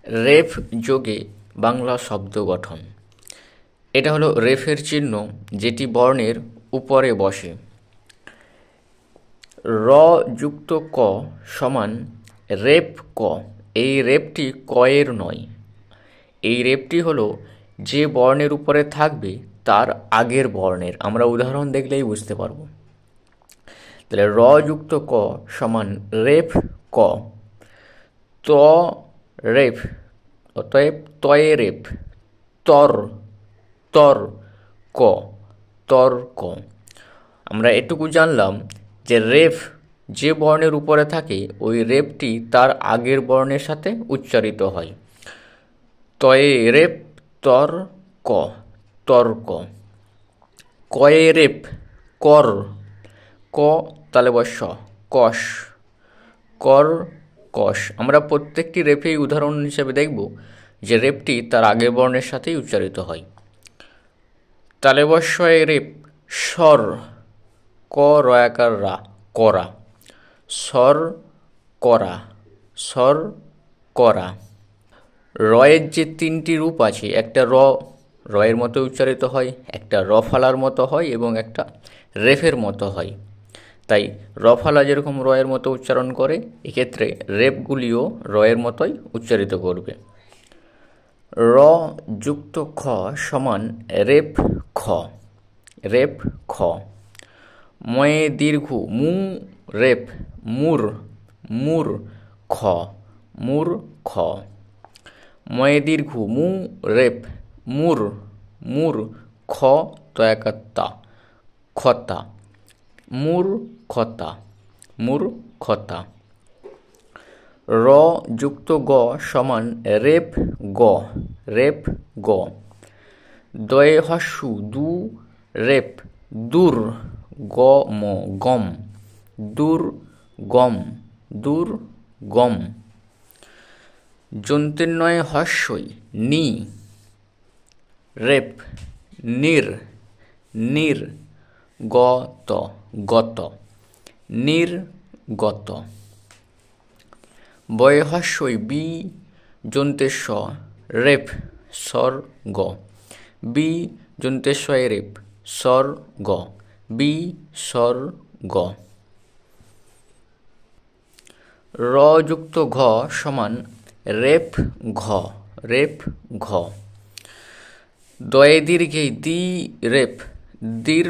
রেফ যোগে বাংলা শব্দ গঠন। এটা হলো রেফের চিহ্ন, যেটি বর্ণের উপরে বসে। র যুক্ত ক সমান রেপ ক। এই রেপটি কয়ের নয়। এই রেপটি হলো যে বর্ণের উপরে থাকবে তার আগের বর্ণের। আমরা উদাহরণ দেখলেই বুঝতে পারব। তাহলে র যুক্ত ক সমান রেপ ক। ত রেপ, অতএব তয়ে রেপ। তর তর ক, তর ক। আমরা এটুকু জানলাম যে রেফ যে বর্ণের উপরে থাকে ওই রেপটি তার আগের বর্ণের সাথে উচ্চারিত হয়। তয়ে রেপ তর ক, তর্ক। কয়ে রেপ কর, ক তালেবস্য কষ, কর কষ। আমরা প্রত্যেকটি রেপেই উদাহরণ হিসেবে দেখব যে রেপটি তার আগের বর্ণের সাথেই উচ্চারিত হয়। তালেবস্যয়ে রেপ স্বর, ক রয়াকার রা, করা। স্বর করা, স্বর করা। রয়ের যে তিনটি রূপ আছে, একটা রয়ের মতো উচ্চারিত হয়, একটা রফালার মতো হয় এবং একটা রেফের মতো হয়। তাই রফালা যেরকম রয়ের মতো উচ্চারণ করে, এক্ষেত্রে রেপগুলিও রয়ের মতোই উচ্চারিত করবে। র যুক্ত খ সমান রেপ খ, রেপ খ। ময়ে দীর্ঘ মু রেপ মুর, মুর খ, মুর খ। ময়ে দীর্ঘ মু রেপ মুর, মুর খ তয়াকাত্তা, খতা, মুর খতা, মুর খতা। র যুক্ত গ সমান রেপ গ, রেপ গ। দয়ে হস্যু দু রেপ দূর, গ ম গম, দূর গম, দূর গম। যন্ত্রেন্নয়ে হস্যই নি রেপ নির, নির গত, গত, নির্গত। বয়ে হস্যই বি যন্তেস্ব রেপ স্বর গ, বি যন্তেশ্বয়ে রেপ স্বর গ, বি স্বর গ। র যুক্ত ঘ সমান রেপ ঘ, রেপ ঘ। দয়ে দীর্ঘে দি রেপ দীর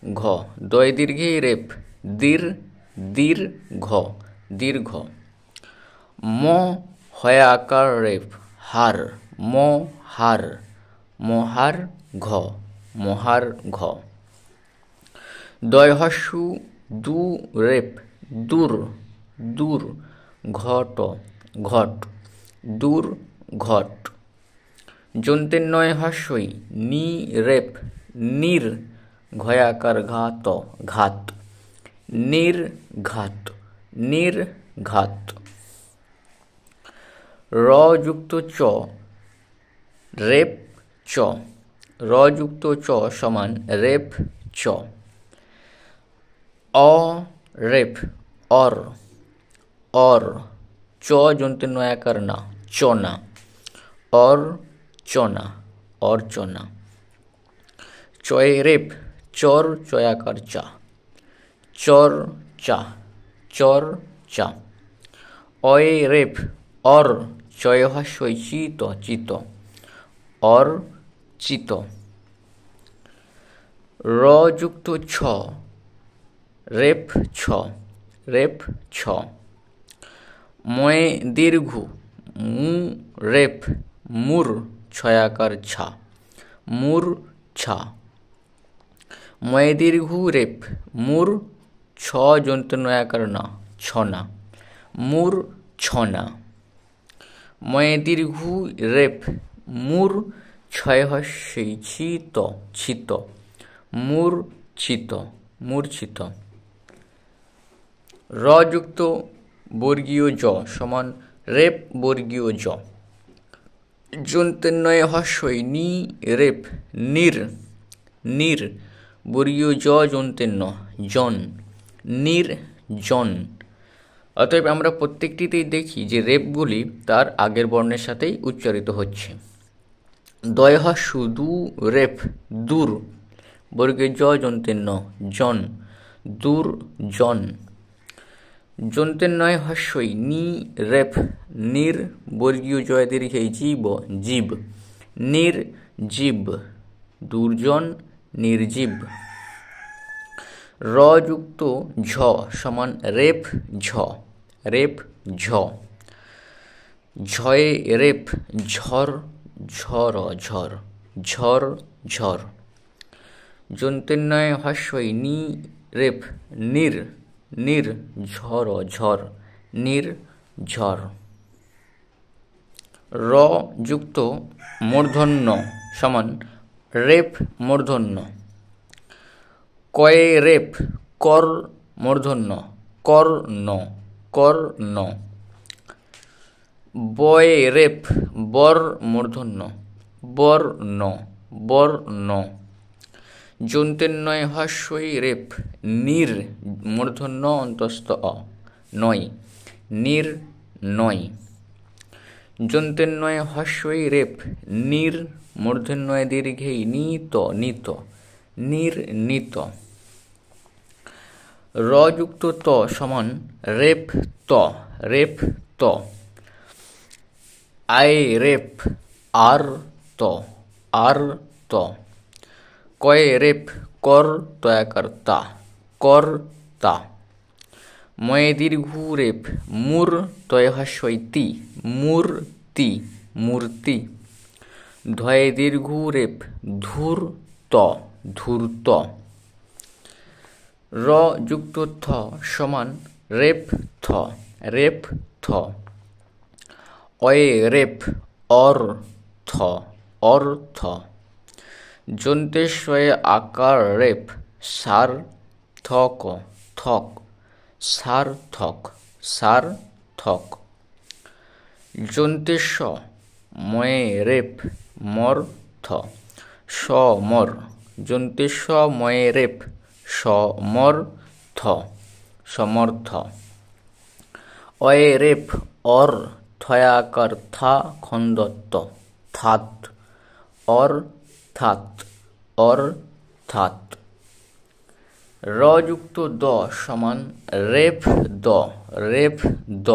ঘ, দয়ে দীর্ঘে রেপ দীর, দীর ঘ, দীর্ঘ। ম হয়ে আকার রেপ হার, ম হার, মহার ঘ, মহার ঘ। দয় হস্যু দু রেপ দূর, দূর ঘট, ঘট, দূর ঘট। যন্ত্রেন্নয়ে হস্যই নি রেপ নির, ঘয়াকার ঘাত, ঘাত, নির্ঘাত, নির্ঘাত। র যুক্ত চ রেপ চ, র যুক্ত চ সমান রেপ চ। অ রেপ অর, অর চ যন্ত্রেন্নয়াকার না, চনা, অর চনা, অর্চনা। চয়ে রেপ চর চয়াকার চা, চর চা, চর চা। অয়ে রেপ অর চয়ে হস্যই চিত, চিত, অর চিত। র যুক্ত ছ রেপ ছ, রেপ ছ। ময়ে দীর্ঘ মু রেপ মুর ছয়াকার ছা, মুর ছা। ময়ে দীর্ঘ রেপ মুর ছ যন্ত্রেন্নয়াকার না, ছনা, মুর ছনা। ময়ে দীর্ঘ রেপ মুর ছয় হস্যই ছিত, ছিত, মূর্ছিত, মূর্ছিত। র যুক্ত বর্গীয় জ সমান রেপ বর্গীয় জ। যন্ত্রেন্নয়ে হস্যই নি রেপ নির, নির বর্গীয় জ যন্ত্রেন্ন জন, নির্জন। অতএব আমরা প্রত্যেকটিতেই দেখি যে রেপগুলি তার আগের বর্ণের সাথেই উচ্চারিত হচ্ছে। দয় হস্যু দু রেপ দূর, বর্গে জ যন্তের ন জন, দূর জন। যন্তের নয় হস্যই নি রেপ নির, বর্গীয় জয় দীর্ঘেই জীব জীব, নির জীব, দুর্জন নির্জীব। র যুক্ত ঝ সমান রেপ ঝ, রেপ ঝ। ঝয়ে রেপ ঝর ঝর ঝর, ঝর ঝর। যন্তের নয় হস্যই নি রেপ নির, নির ঝর ঝর, নির ঝর। র যুক্ত মূর্ধন্য সমান রেপ মূর্ধন্য। কয়ে রেপ কর মূর্ধন্য, কর ন, কর ন। বয়ে রেপ বর মূর্ধন্য, বর ন, বর ন। যন্তের নয় হস্যই রেপ নির মূর্ধন্য অন্তস্থ অ নয়, নির নয়। যন্তের নয় হস্যই রেপ নির মূর্ধন্যয় দীর্ঘেই নিত নিত, নির নিত। র যুক্ত ত সমান রেপ ত, রেপ ত। আয় রেপ আর ত, আর ত। কয়ে রেপ কর তয়াকার তা, কর তা। ময়ে দীর্ঘ রেপ মূর তয় হস্যই তি, মূর্তি, মূর্তি। ধয়ে দীর্ঘ রেপ ধূর ত, ধূর্ত। র যুক্ত থ সমান রেপ থ, রেপ থ। অয়ে রেপ অর থ, অর্থ। যন্তেশ্বয়ে আকার রেপ সার্থক, থক, সার্থক, সার্থক। যন্তেশ্ব ময়ে রেপ মর্থ, সমর। যন্তেশ্ব ময়ে রেপ সমর্থ, সমর্থ। অয়ে রেপ অর থয়াকার থা খন্দত্ত, থাত, অর্থাৎ, অর্থাৎ। র যুক্ত দ সমান রেপ দ, রেপ দ।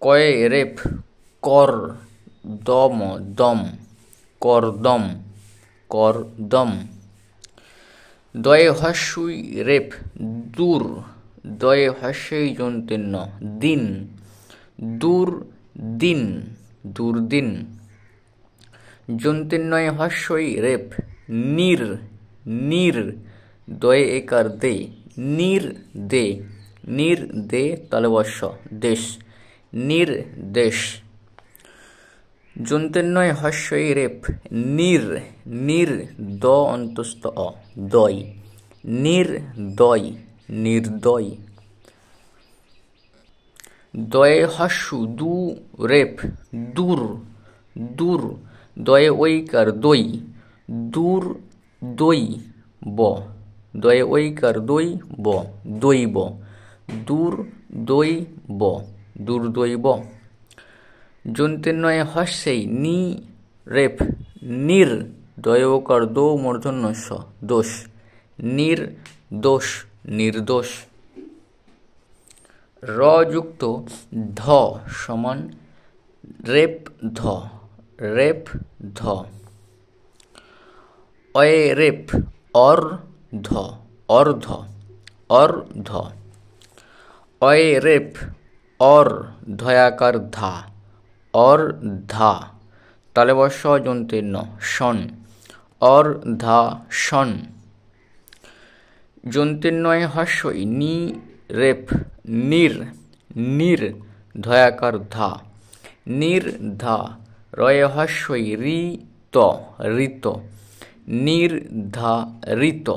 কয়ে রেপ কর দম দম, করদম, করদম। দয়ে হস্যই রেপ দূর, দয়ে হস্যই যন্তের ন দিন, দূর দিন, দুর্দিন। যন্তের নয় হস্যই রেপ নির, নির দয়ে একার দে, নির দে, নির দে তালবস্য দেশ, নির দেশ। যন্তের নয় হস্যই রেপ নির, নির দ অন্তস্থ অ দয়, নির্দয়, নির্দয়। দয়ে হস্যু দু রেপ দূর, দূর দয়ে ঐকার দই, দূর দই ব। দয়ে ঐকার দই ব, দৈব, দূর দই ব, দুর্দৈব। যন্তের নয় হস্যেই নি রেপ নির, দয়ে ওকার দো মূর্ধন্য স দোষ, নির দোষ, নির্দোষ। র যুক্ত ধ সমান রেপ ধ, রেপ ধ। অয়ে রেপ অর্ধ, অর্ধ, অর্ধ। অয়ে রেপ অর ধয়াকার ধা, অর্ধা। তালবস্য যন্তের ন শন, অর্ধা শন। যন্তের নয় হস্যই নি রেপ নির, নির ধয়াকার ধা, নির্ধা। রয়ে হস্যই ঋত, ঋত, নির্ধারিত,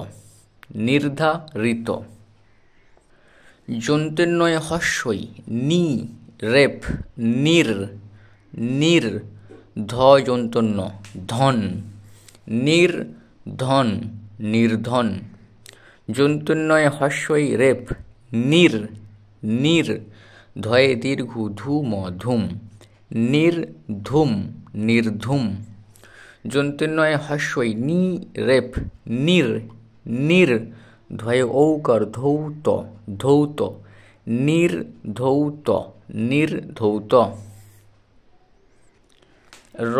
নির্ধারিত। যন্তের নয় হস্যই নি রেপ নির, নির ধ যন্তন্য ধন, নির্ধন, নির্ধন। যন্তন্বয় হস্যই রেপ নির, নির, ধয়ে দীর্ঘ ধূম ধুম, নির্ধুম নির্ধুম। যন্ত্রনয় হস্যই নি রেপ নির, নির, ধয়ে ঔকার ধৌত ধৌত, নির্ধৌত নির্ধৌত। র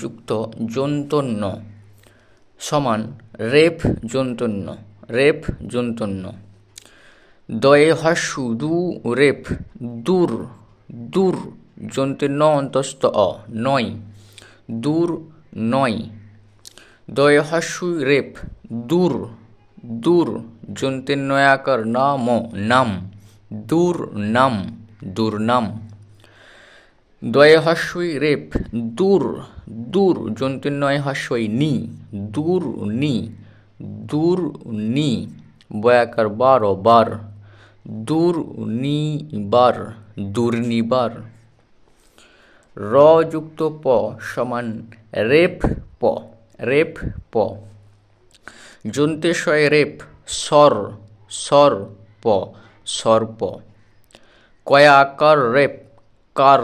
যুক্ত যন্তন্য সমান রেপ যন্তন্য, রেপ যন্তন্য। দয়ে হস্যু দু রেপ দূর, দূর, যন্ত্রন্য অন্তস্থ অ নয়, দূর নয়। দয়ে হস্যু রেপ দূর, দূর, যন্ত্রন্যয়াকার নাম নাম, দূর নাম, দুর্নাম। দয়ে হস্যই রেপ দূর, দূর, যন্ত্রন্যয় হস্যই নি, দূর নি, দূর নি। বয়াকার বার বার, দূর নি বার, দুর্নিবার। র যুক্ত প সমান রেপ প, রেপ প। যন্তেশয় রেপ সর, সর প, সর্প। কয়া আকার রেপ কার,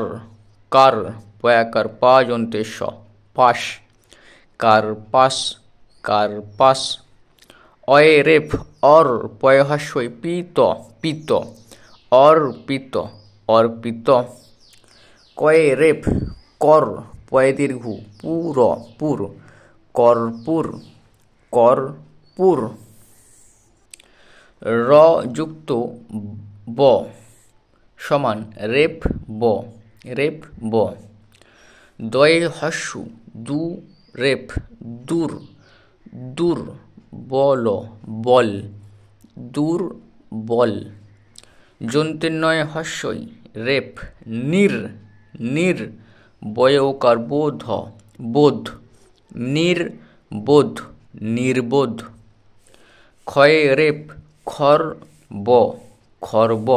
কার, পয়াকার পা যন্তেশ পাশ, কার পাস, কার পাস। অয়ে রেপ অর, পয় হস্যই পিত, পিত, অর্পিত, অর্পিত। কয়ে রেপ কর, পয়ে দীর্ঘ পুর, পুর, কর্পুর, কর্পুর। র যুক্ত ব সমান রেপ ব, রেপ ব। দয়ে হস্যু দু রেপ দূর, দূর, বল বল, দূর বল। যন্ত্রন্যয় হস্যই রেপ নির, নির, বয়কার বোধ বোধ, নির্বোধ নির্বোধ। ক্ষয়ে রেপ খর ব, খর্ব,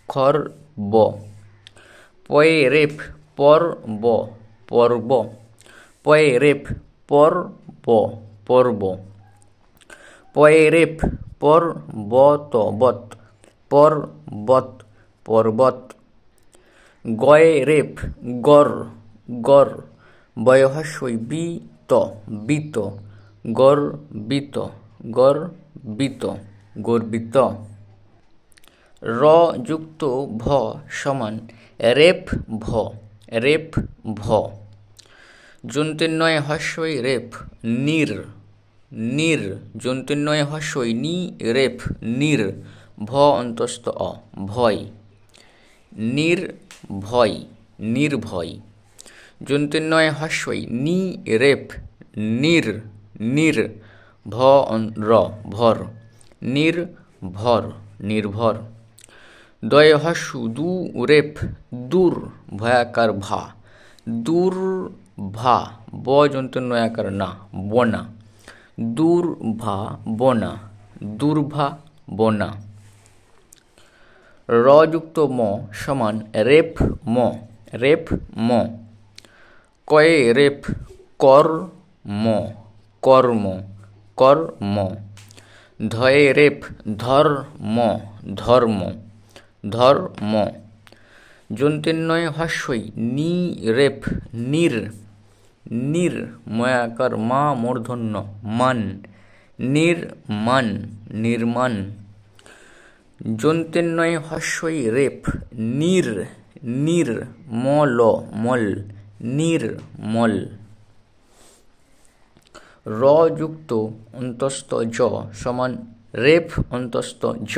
খর্ব। পয়ে রেপ পর ব, পর্ব, পয়ে রেপ পর ব, পর্ব। পয়ে রেপ পর বত বত, পর্বত, পর্বত। গয়ে রেপ গর, গর, বয় হস্যই বিত, বিত, গর্বিত, গর্বিত, গর্বিত। র যুক্ত ভ সমান রেপ ভ, রেপ ভ। যন্ত্রন্যয় হস্যই রেপ নির, নির, যন্ত্রন্যয় হস্যই নি রেপ নির, ভ অন্তস্থ অ ভয়, নির্ভয় নির্ভয়। যন্ত্রন্যয় হস্যই নি রেপ নির, নির, ভ র ভর, নির্ভর নির্ভর। দয়ে হস্যু দু রেপ দূর, ভয়াকার ভা, দূর ভা, ব যন্ত্রন্যয়াকার না বনা, দূর ভা বনা, দুর্ভা বনা। র যুক্ত ম সমান রেপ ম, রেপ ম। কয়ে রেপ কর ম, কর্ম, কর্ম। ধয়ে রেপ ধর ম, ধর্ম, ধর্ম। যন্ত্রন্যয় হস্যই নি রেপ নির, নির, ময়াকার মা মূর্ধন্য মান, নির্মান নির্মান। যন্ত্রন্যয় হস্যই রেপ নির, নির, মল মল, নির্মল। র যুক্ত অন্তস্থ জ সমান রেপ অন্তস্থ জ।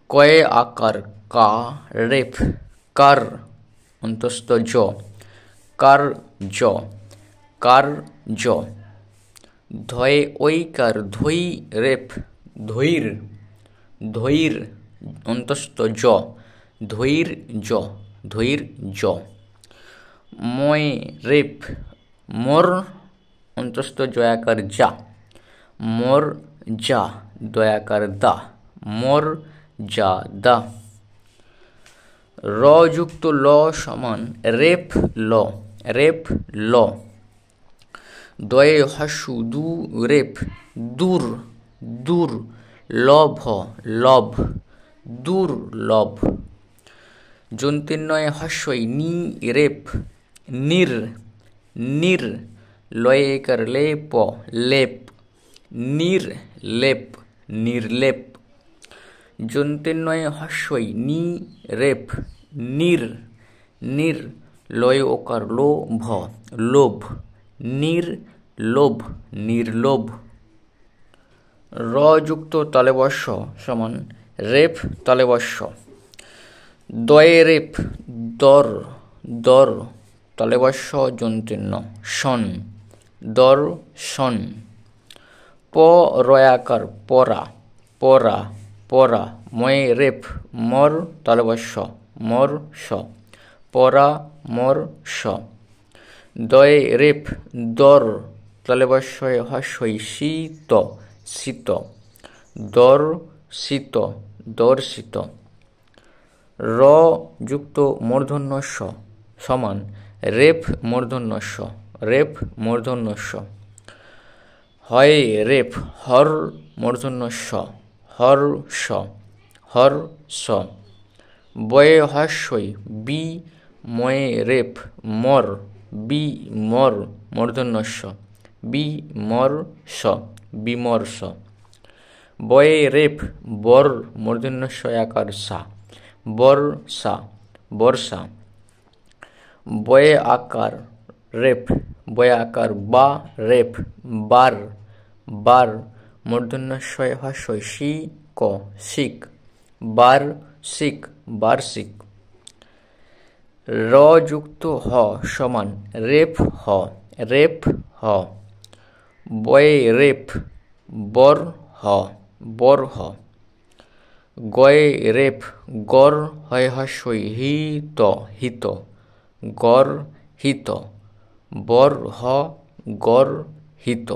কয়ে আকার কা রেপ কার, অন্তস্থ জ, কার জ, কার জ। ধয়ে ঐকার ধৈ রেপ ধৈর, ধৈর, অন্তস্থ জ, ধৈর জ, ধৈর জ। ময়ে রেপ মোর, অন্তস্থ জয়াকার যা, মোর যা, দয়াকার দা, মোর যা দা। র যুক্ত ল সমান রেপ ল, রেপ ল। দয়ে হস্যু দু রেপ দূর, দূর, লভ লভ, দুর্লভ। যন্ত্রীর্ণয়ে হস্যই নি রেপ নির নির, লয়ে একার লেপ লেপ নির্লেপ নির্লেপ। যন্ত্রীর্ণয়ে হস্যই নি রেপ নির নির, লয়ে ওকার লোভ লোভ নির্লোভ নির্লোভ। র যুক্ত তালব্য সমান রেপ তালব্য। দয়ে রেপ দর দর, তালব্য যন্ত্রীর্ণ শন দর্শন। প রয়াকার পরা পরা পরা, ময়ে রেপ মর তালব্য মর স পরামর্শ। দয়ে রেপ দর, তালব্য হস্যই শীত শীত দর্শিত দর্শিত। র যুক্ত মূর্ধন্য ষ সমান রেপ মূর্ধন্য ষ রেপ মূর্ধন্য ষ। হয়ে রেপ হর মূর্ধন্য স হর স হর স। বয়ে হস্যই বি ময়ে রেপ মর বি মর মূর্ধন্য স বি মর স বিমর্ষ। বয়ে রেপ বর মূর্ধন্য স আকার সা বর্ষা বর্ষা। বয়ে আকার রেপ বয়ে আকার বা রেপ বার বার, মূর্ধন্য স হস্যই শি ক শিক বার্ষিক বার্ষিক। র যুক্ত হ সমান রেপ হ রেপ হ। বয়ে রেপ বর হ বরহ। গয়ে রেপ গর হয় হস্যই হিত হিত গর হিত বর হ গর হিত।